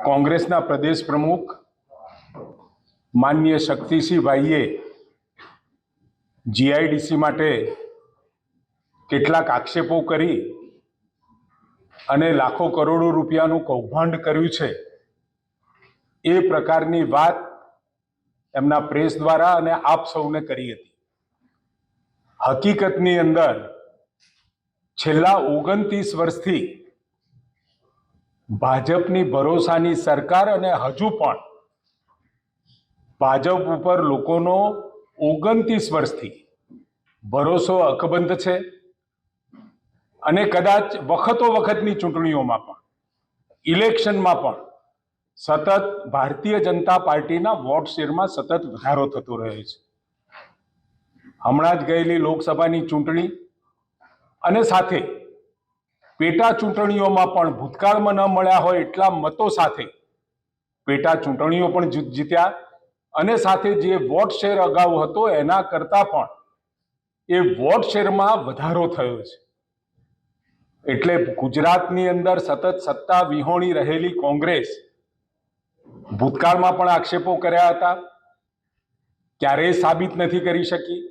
કોંગ્રેસના પ્રદેશ પ્રમુખ માનનીય શક્તિસિંહભાઈએ જીઆઈડીસી માટે કેટલાક આક્ષેપો કરી અને લાખો કરોડો રૂપિયાનું કૌભાંડ કર્યું છે એ પ્રકારની વાત એમના પ્રેસ દ્વારા અને આપ સૌને કરી હતી. હકીકતની અંદર છેલ્લા 29 વર્ષથી ભાજપની ભરોસાની સરકાર અને હજુ પણ ભાજપ ઉપર લોકોનો 29 વર્ષથી ભરોસો અકબંધ છે અને કદાચ વખતો વખતની ચૂંટણીઓમાં પણ ઇલેક્શનમાં પણ સતત ભારતીય જનતા પાર્ટીના વોટ શેરમાં સતત વધારો થતો રહ્યો છે. હમણાં જ ગયેલી લોકસભાની ચૂંટણી અને સાથે પેટા ચૂંટણીઓમાં પણ ભૂતકાળમાં ન મળ્યા હોય એટલા મતો સાથે પેટા ચૂંટણીઓ પણ જીત્યા અને સાથે જે વોટ શેર અગાઉ હતો એના કરતાં પણ એ વોટ શેરમાં વધારો થયો છે. એટલે ગુજરાતની અંદર સતત સત્તા વિહોણી રહેલી કોંગ્રેસ ભૂતકાળમાં પણ આક્ષેપો કર્યા હતા, ક્યારેય સાબિત નથી કરી શકી.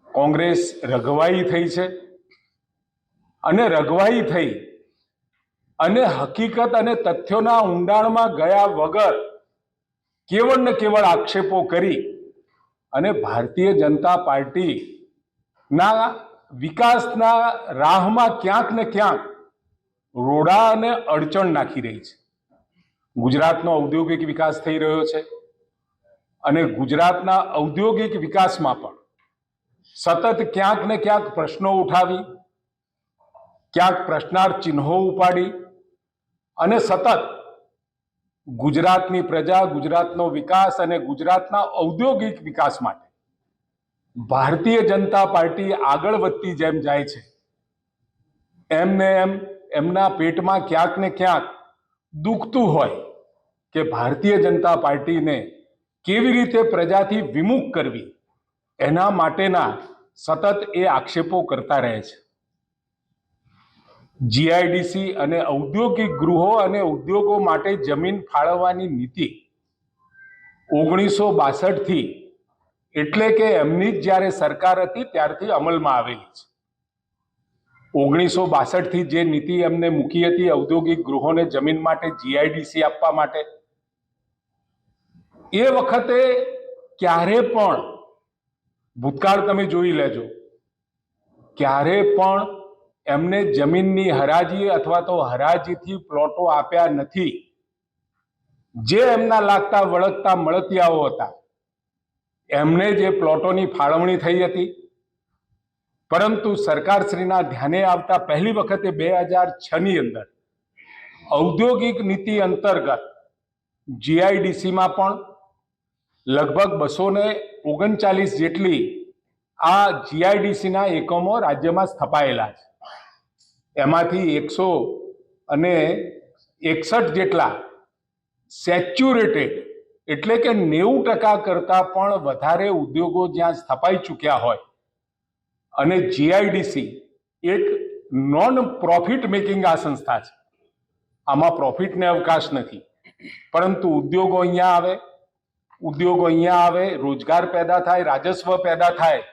કોંગ્રેસ રઘવાઈ થઈ છે અને રઘવાઈ થઈ અને હકીકત અને તથ્યોના ઊંડાણમાં ગયા વગર કેવળ ને કેવળ આક્ષેપો કરી અને ભારતીય જનતા પાર્ટીના વિકાસના રાહમાં ક્યાંક ને ક્યાંક રોડા અને અડચણ નાખી રહી છે. ગુજરાતનો ઔદ્યોગિક વિકાસ થઈ રહ્યો છે અને ગુજરાતના ઔદ્યોગિક વિકાસમાં પણ સતત ક્યાંક ને ક્યાંક પ્રશ્નો ઉઠાવી, ક્યાંક પ્રશ્નાર્થ ચિહ્નો ઉપાડી અને સતત ગુજરાતની પ્રજા, ગુજરાતનો વિકાસ અને ગુજરાતના ઔદ્યોગિક વિકાસ માટે ભારતીય જનતા પાર્ટી આગળ વધતી જેમ જાય છે એમને એમ એમના પેટમાં ક્યાંક ને ક્યાંક દુખતું હોય કે ભારતીય જનતા પાર્ટીને કેવી રીતે પ્રજાથી વિમુખ કરવી એના માટેના સતત એ આક્ષેપો કરતા રહે છે. જીઆઈડીસી અને ઔદ્યોગિક ગૃહો અને ઉદ્યોગો માટે જમીન ફાળવવાની નીતિ 1962 થી એટલે કે એમની જ જ્યારે સરકાર હતી ત્યારથી અમલમાં આવેલી છે. 1962 થી જે નીતિ એમને મૂકી હતી ઔદ્યોગિક ગૃહોને જમીન માટે જીઆઈડીસી આપવા માટે, એ વખતે ક્યારે પણ ભૂતકાળ તમે જોઈ લેજો, ક્યારે પણ એમને જમીનની હરાજી અથવા તો હરાજીથી પ્લોટો આપ્યા નથી. જે એમના લાગતા વળગતા મળતિયાઓ હતા એમને જે પ્લોટોની ફાળવણી થઈ હતી, પરંતુ સરકારશ્રીના ધ્યાને આવતા પહેલી વખતે 2006ની અંદર ઔદ્યોગિક નીતિ અંતર્ગત જીઆઈડીસીમાં પણ લગભગ 239 જેટલી આ જીઆઈડીસીના એકમો રાજ્યમાં સ્થપાયેલા છે. એમાંથી 161 જેટલા સેચ્યુરેટેડ એટલે કે 90% કરતાં પણ વધારે ઉદ્યોગો જ્યાં સ્થપાઈ ચૂક્યા હોય અને જીઆઈડીસી એક નોન પ્રોફિટ મેકિંગ આ સંસ્થા છે. આમાં પ્રોફિટને અવકાશ નથી, પરંતુ ઉદ્યોગો અહીંયા આવે, રોજગાર પેદા થાય, રાજસ્વ પેદા થાય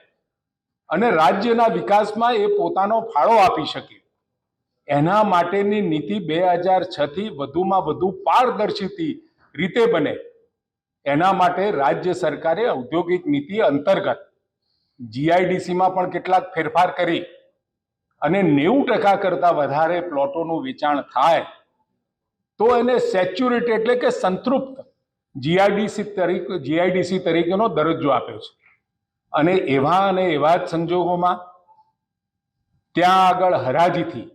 અને રાજ્યના વિકાસમાં એ પોતાનો ફાળો આપી શકે. એના માટેની નીતિ 2006 થી વધુમાં વધુ પારદર્શી રીતે બને એના માટે રાજ્ય સરકારે ઔદ્યોગિક નીતિ અંતર્ગત જીઆઈડીસીમાં પણ કેટલાક ફેરફાર કરી અને 90% કરતાં વધારે પ્લોટોનું વેચાણ થાય તો એને સેચ્યુરેટેડ એટલે કે સંતૃપ્ત જીઆઈડીસી તરીકેનો દરજ્જો આપ્યો છે. અને એવા જ સંજોગોમાં ત્યાં આગળ હરાજીથી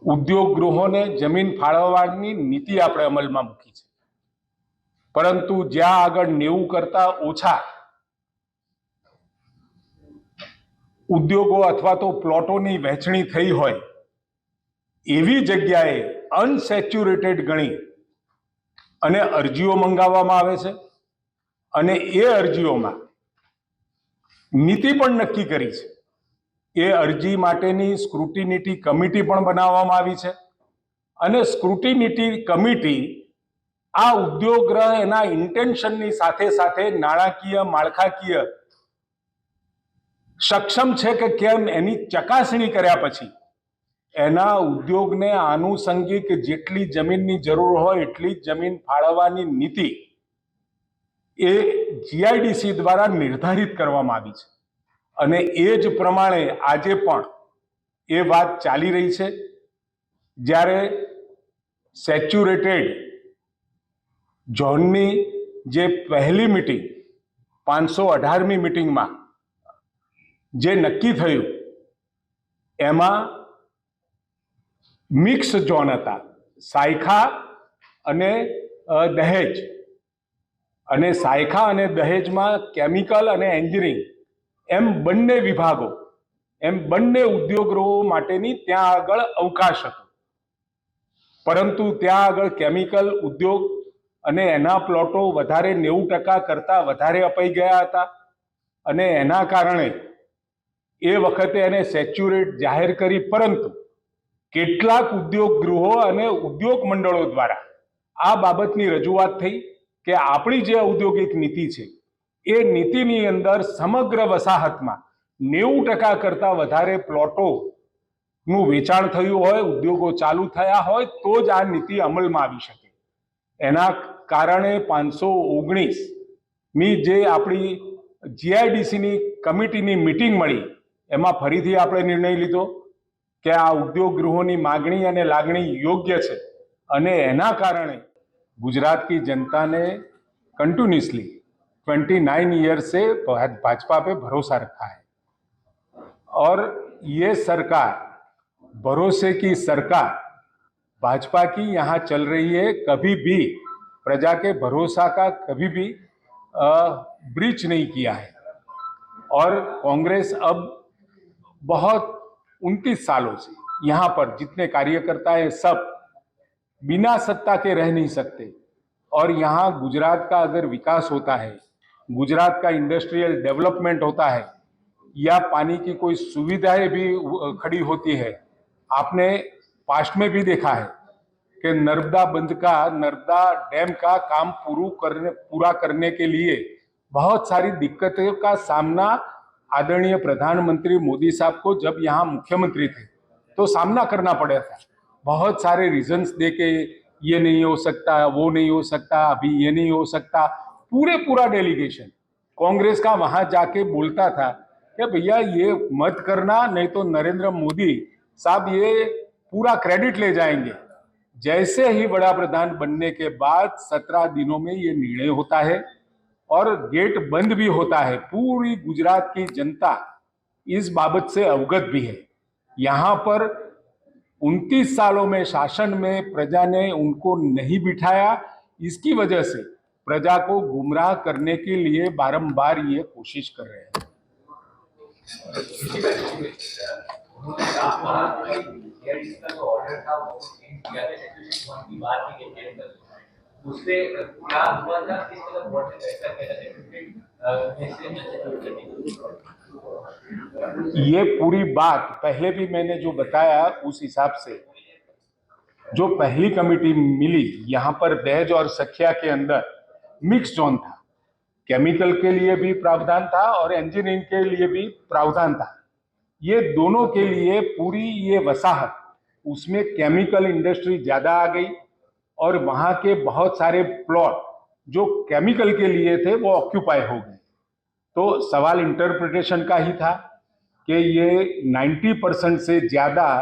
ઉદ્યોગ ગૃહોને જમીન ફાળવવાની નીતિ આપણે અમલમાં મૂકી છે, પરંતુ જ્યાં આગળ 90 કરતાં ઓછા ઉદ્યોગો અથવા તો પ્લોટોની વહેંચણી થઈ હોય એવી જગ્યાએ અનસેચ્યુરેટેડ ગણી અને અરજીઓ મંગાવવામાં આવે છે અને એ અરજીઓમાં નીતિ પણ નક્કી કરી છે. એ અરજી માટેની સ્ક્રુટિનિટી કમિટી પણ બનાવવામાં આવી છે અને સ્ક્રુટિનિટી કમિટી આ ઉદ્યોગ ગૃહ એના ઇન્ટેન્શનની સાથે સાથે નાણાકીય માળખાકીય સક્ષમ છે કે કેમ એની ચકાસણી કર્યા પછી એના ઉદ્યોગને આનુષંગિક જેટલી જમીનની જરૂર હોય એટલી જ જમીન ફાળવવાની નીતિ એ જીઆઈડીસી દ્વારા નિર્ધારિત કરવામાં આવી છે અને એ જ પ્રમાણે આજે પણ એ વાત ચાલી રહી છે. જ્યારે સેચ્યુરેટેડ ઝોનની જે પહેલી મિટિંગ 518મી મિટિંગમાં જે નક્કી થયું એમાં મિક્સ ઝોન હતા, સાયખા અને દહેજ, અને સાયખા અને દહેજમાં કેમિકલ અને એન્જિનિયરિંગ એમ બંને વિભાગો એમ બંને ઉદ્યોગગૃહો માટેની ત્યાં આગળ અવકાશ હતો. પરંતુ ત્યાં આગળ કેમિકલ ઉદ્યોગ અને એના પ્લોટો વધારે 90% કરતાં વધારે અપાઈ ગયા હતા અને એના કારણે એ વખતે એને સેચ્યુરેટ જાહેર કરી. પરંતુ કેટલાક ઉદ્યોગ ગૃહો અને ઉદ્યોગ મંડળો દ્વારા આ બાબતની રજૂઆત થઈ કે આપણી જે ઔદ્યોગિક નીતિ છે એ નીતિની અંદર સમગ્ર વસાહતમાં 90% કરતાં વધારે પ્લોટોનું વેચાણ થયું હોય, ઉદ્યોગો ચાલુ થયા હોય તો જ આ નીતિ અમલમાં આવી શકે. એના કારણે 519મી જે આપણી જીઆઈડીસીની કમિટીની મિટિંગ મળી એમાં ફરીથી આપણે નિર્ણય લીધો કે આ ઉદ્યોગ ગૃહોની માગણી અને લાગણી યોગ્ય છે અને એના કારણે गुजरात की जनता ने कंटिन्यूसली 29 ईयर से भाजपा पे भरोसा रखा है और ये सरकार, भरोसे की सरकार भाजपा की यहाँ चल रही है. कभी भी प्रजा के भरोसा का कभी भी ब्रीच नहीं किया है और कांग्रेस अब बहुत 29 सालों से यहाँ पर जितने कार्यकर्ता हैं सब बिना सत्ता के रह नहीं सकते और यहाँ गुजरात का अगर विकास होता है, गुजरात का इंडस्ट्रियल डेवलपमेंट होता है या पानी की कोई सुविधाएं भी खड़ी होती है. आपने पास्ट में भी देखा है कि नर्मदा डैम का काम पूरा करने के लिए बहुत सारी दिक्कतों का सामना आदरणीय प्रधानमंत्री मोदी साहब को जब यहाँ मुख्यमंत्री थे तो सामना करना पड़ा था. बहुत सारे रीजंस दे के ये नहीं हो सकता, वो नहीं हो सकता, अभी ये नहीं हो सकता. पूरा डेलीगेशन कांग्रेस का वहां जाके बोलता था कि भैया ये मत करना नहीं तो नरेंद्र मोदी साहब ये पूरा क्रेडिट ले जाएंगे. जैसे ही बड़ा प्रधान बनने के बाद 17 दिनों में ये निर्णय होता है और गेट बंद भी होता है. पूरी गुजरात की जनता इस बाबत से अवगत भी है. यहाँ पर 29 सालों में शासन में प्रजा ने उनको नहीं बिठाया. इसकी वजह से प्रजा को गुमराह करने के लिए बारंबार ये कोशिश कर रहे हैं. उससे क्या हुआ था, किस तरह बोर्ड ने ऐसा ये पूरी बात पहले भी मैंने जो बताया उस हिसाब से जो पहली कमेटी मिली यहाँ पर दहेज और सखिया के अंदर मिक्स जोन था. केमिकल के लिए भी प्रावधान था और इंजीनियरिंग के लिए भी प्रावधान था. ये दोनों के लिए पूरी ये वसाहत उसमें केमिकल इंडस्ट्री ज़्यादा आ गई और वहाँ के बहुत सारे प्लॉट जो केमिकल के लिए थे वो ऑक्यूपाई हो गए. तो सवाल इंटरप्रिटेशन का ही था कि ये 90% से ज़्यादा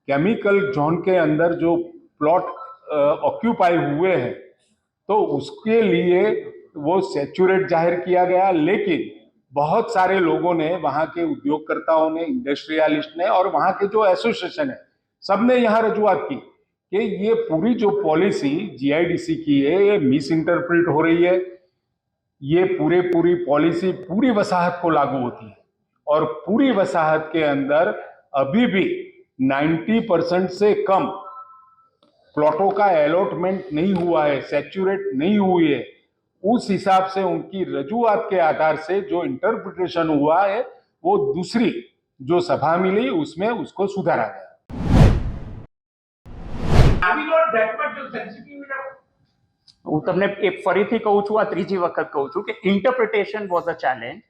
केमिकल जोन के अंदर जो प्लॉट ऑक्यूपाई हुए हैं तो उसके लिए वो सेचुरेट जाहिर किया गया. लेकिन बहुत सारे लोगों ने, वहाँ के उद्योगकर्ताओं ने, इंडस्ट्रियलिस्ट ने और वहाँ के जो एसोसिएशन है सबने यहाँ रजूआत की कि ये पूरी जो पॉलिसी जीआईडीसी की है ये मिस इंटरप्रेट हो रही है. ये पूरी पॉलिसी पूरी वसाहत को लागू होती है और पूरी वसाहत के अंदर अभी भी 90% से कम प्लॉटों का अलॉटमेंट नहीं हुआ है, सेचुरेट नहीं हुई है. उस हिसाब से उनकी रजूआत के आधार से जो इंटरप्रिटेशन हुआ है वो दूसरी जो सभा मिली उसमें उसको सुधारा गया. Are we not that much sensitive enough? હું તમને એ ફરીથી કહું છું, આ ત્રીજી વખત કહું છું કે ઇન્ટરપ્રિટેશન વોઝ અ ચેલેન્જ.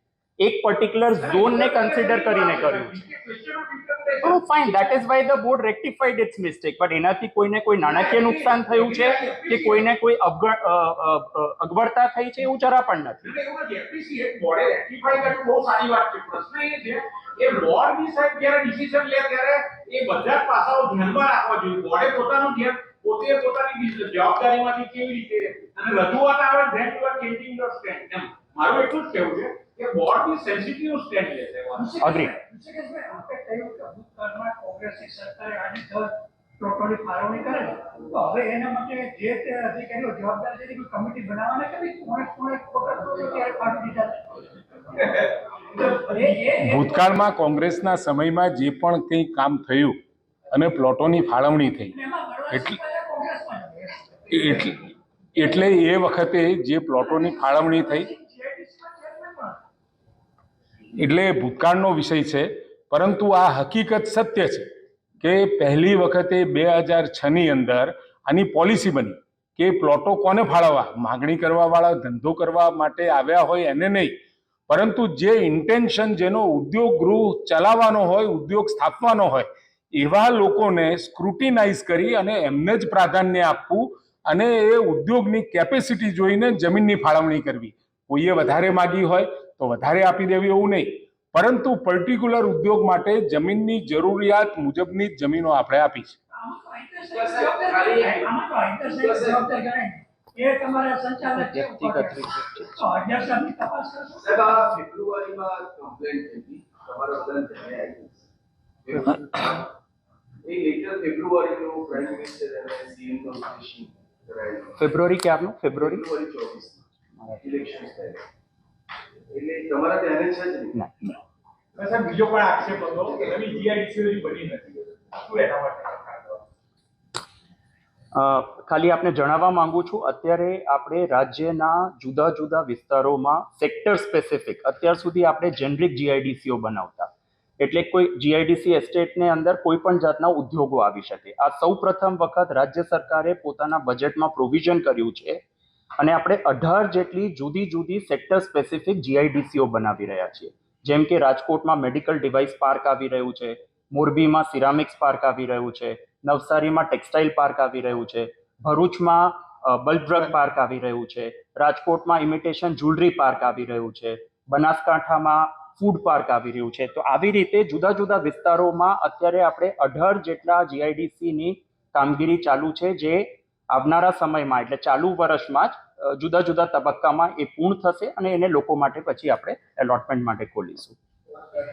એક પર્ટિક્યુલર ઝોનને કન્સિડર કરીને કર્યું છે. Question of interpretation. Oh, fine. That is why the board rectified its mistake. But એનાથી કોઈને કોઈ નાણાકીય નુકસાન થયું છે કે કોઈને કોઈ અગવડતા થઈ છે એવું જરા પણ નથી. એટલે એવું નથી, appreciate બોર્ડે rectify કર્યું, બહુ સારી વાત છે. પ્રશ્ન એ છે કે બોર્ડની સાહેબ જ્યારે ડિસિઝન લે ત્યારે એ બધા જ પાસાઓ ધ્યાનમાં રાખવા જોઈએ. બોર્ડે પોતાનું ધ્યાન પોતે પોતાની જવાબદારીમાંથી કેવી રીતે અને રજૂઆત આવે then you are changing your stand. એમ મારું એટલું જ કહેવું છે કે બોર્ડની સેન્સિટિવ સ્ટેન્ડ લે છે. Agree. ઋષિકેશભાઈ, આપણે કહ્યું કે ભૂતકાળમાં કોંગ્રેસની સરકારે આની પ્લોટોની ફાળવણી કરેલી, તો હવે એના માટે જે તે અધિકારીઓ જવાબદાર છે એની કોઈ કમિટી બનાવવાને કરી કોણે ખોટા પ્લોટો ત્યારે ફાળવી દીધા છે. ભૂતકાળમાં કોંગ્રેસના સમયમાં જે પણ કંઈ કામ થયું અને પ્લોટોની ફાળવણી થઈ એમાં એટલે કોંગ્રેસમાં એટલે એ વખતે જે પ્લોટોની ફાળવણી થઈ એટલે ભૂતકાળનો વિષય છે. પરંતુ આ હકીકત સત્ય છે કે પહેલી વખતે 2006ની અંદર આની પોલિસી બની કે પ્લોટો કોને ફાળવવા, માગણી કરવાવાળા ધંધો કરવા માટે આવ્યા હોય એને નહીં, પરંતુ જે ઇન્ટેન્શન જેનો ઉદ્યોગ ગૃહ ચલાવવાનો હોય, ઉદ્યોગ સ્થાપવાનો હોય એવા લોકોને સ્ક્રુટિનાઇઝ કરી અને એમને જ પ્રાધાન્ય આપવું અને એ ઉદ્યોગની કેપેસિટી જોઈને જમીનની ફાળવણી કરવી. કોઈએ વધારે માગી હોય તો વધારે આપી દેવી એવું નહીં, પરંતુ પર્ટિક્યુલર ઉદ્યોગ માટે જમીનની જરૂરિયાત મુજબની જ જમીનો આપણે આપી છે. આમાં તો આંતરસાહિત્ય જવાબદાર ગણાય ને. એ તમારા સંચાલક છે. વ્યક્તિગત રીતે. તો અઢાર સાલની તપાસ કરશો. સાહેબ આ ફેબ્રુઆરીમાં કમ્પ્લેન્ટ થઈ હતી તમારા બધાને ધ્યાને આવી છે. એ લેટર ફેબ્રુઆરીનો પ્રાઇમ મિનિસ્ટર અને સીએમ નો મિટિંગ કરાયું. ફેબ્રુઆરી ક્યારનું? ફેબ્રુઆરી ફેબ્રુઆરી 24 ઇલેક્શન થાય એટલે તમારા ધ્યાને છે જ નહીં. ના. સાહેબ બીજો પણ આક્ષેપ હતો કે નવી જીઆઈડીસી બની નથી. શું એના માટે ખાલી આપને જણાવવા માંગુ છું, અત્યારે આપણે રાજ્યના જુદા જુદા વિસ્તારોમાં સેક્ટર સ્પેસિફિક અત્યાર સુધી આપણે જેનરિક જીઆઈડીસીઓ બનાવતા, એટલે કોઈ જીઆઈડીસી એસ્ટેટને અંદર કોઈ પણ જાતના ઉદ્યોગો આવી શકે. આ સૌ પ્રથમ વખત રાજ્ય સરકારે પોતાના બજેટમાં પ્રોવિઝન કર્યું છે અને આપણે 18 જેટલી જુદી જુદી સેક્ટર સ્પેસિફિક જીઆઈડીસીઓ બનાવી રહ્યા છીએ. જેમ કે રાજકોટમાં મેડિકલ ડિવાઇસ પાર્ક આવી રહ્યું છે, મોરબીમાં સિરામિક્સ પાર્ક આવી રહ્યું છે, નવસારીમાં ટેક્સટાઇલ પાર્ક આવી રહ્યું છે, ભરૂચમાં બલ્ક ડ્રગ પાર્ક આવી રહ્યું છે, રાજકોટમાં ઇમિટેશન જ્વેલરી પાર્ક આવી રહ્યું છે, બનાસકાંઠામાં ફૂડ પાર્ક આવી રહ્યું છે. તો આવી રીતે જુદા જુદા વિસ્તારોમાં અત્યારે આપણે 18 જેટલા જીઆઈડીસીની કામગીરી ચાલુ છે, જે આવનારા સમયમાં એટલે ચાલુ વર્ષમાં જ જુદા જુદા તબક્કામાં એ પૂર્ણ થશે અને એને લોકો માટે પછી આપણે એલોટમેન્ટ માટે ખોલીશું.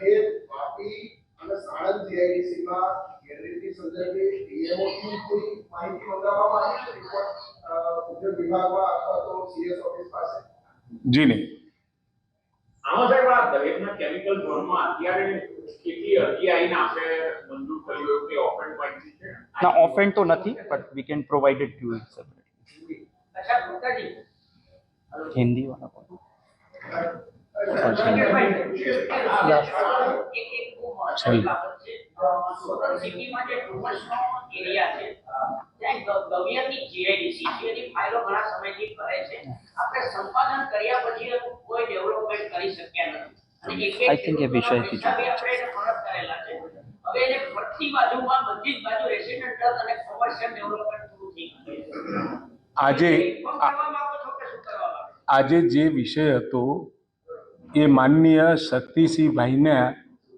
દહેજ, વાપી અને સાણંદ જીઆઈડીસીમાં ગેરરીતિ સંદર્ભે ડીએમઓથી કોઈ માહિતી મંગાવવામાં આવી છે રિપોર્ટ ઉદ્યોગ વિભાગમાં અથવા તો સીએસ ઓફિસ પાસે? જી નહીં. આમાં સાહેબ આ દરેકના કેમિકલ ઝોનમાં અત્યારે કેટલી અરજી આવીને આપણે મંજૂર કર્યું એવું કે ઓફેન્ડ માહિતી છે? ના, ઓફેન્ડ તો નથી, but we can provide it to you separately. અચ્છા ભૂતાજી હિન્દી વાળા પણ. સંપાદન કર્યા પછી કોઈ ડેવલપમેન્ટ કરી શક્યા નથી. I think એ વિષયથી આપણે એને ફરક કરેલા છે. હવે એને ફરતી બાજુમાં બધી જ બાજુ રેસિડેન્ટલ અને કોમર્શિયલ ડેવલપમેન્ટ પૂરું થઈ ગયું. આજે જે વિષય હતો એ માનનીય શક્તિસિંહભાઈને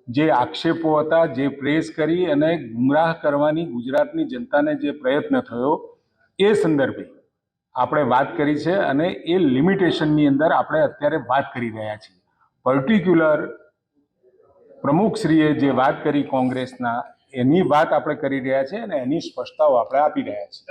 જે આક્ષેપો હતા, જે પ્રેસ કરી અને ગુમરાહ કરવાની ગુજરાતની જનતાને જે પ્રયત્ન થયો એ સંદર્ભે આપણે વાત કરી છે અને એ લિમિટેશનની અંદર આપણે અત્યારે વાત કરી રહ્યા છીએ. પર્ટિક્યુલર પ્રમુખશ્રીએ જે વાત કરી કોંગ્રેસના, એની વાત આપણે કરી રહ્યા છીએ અને એની સ્પષ્ટતાઓ આપણે આપી રહ્યા છીએ.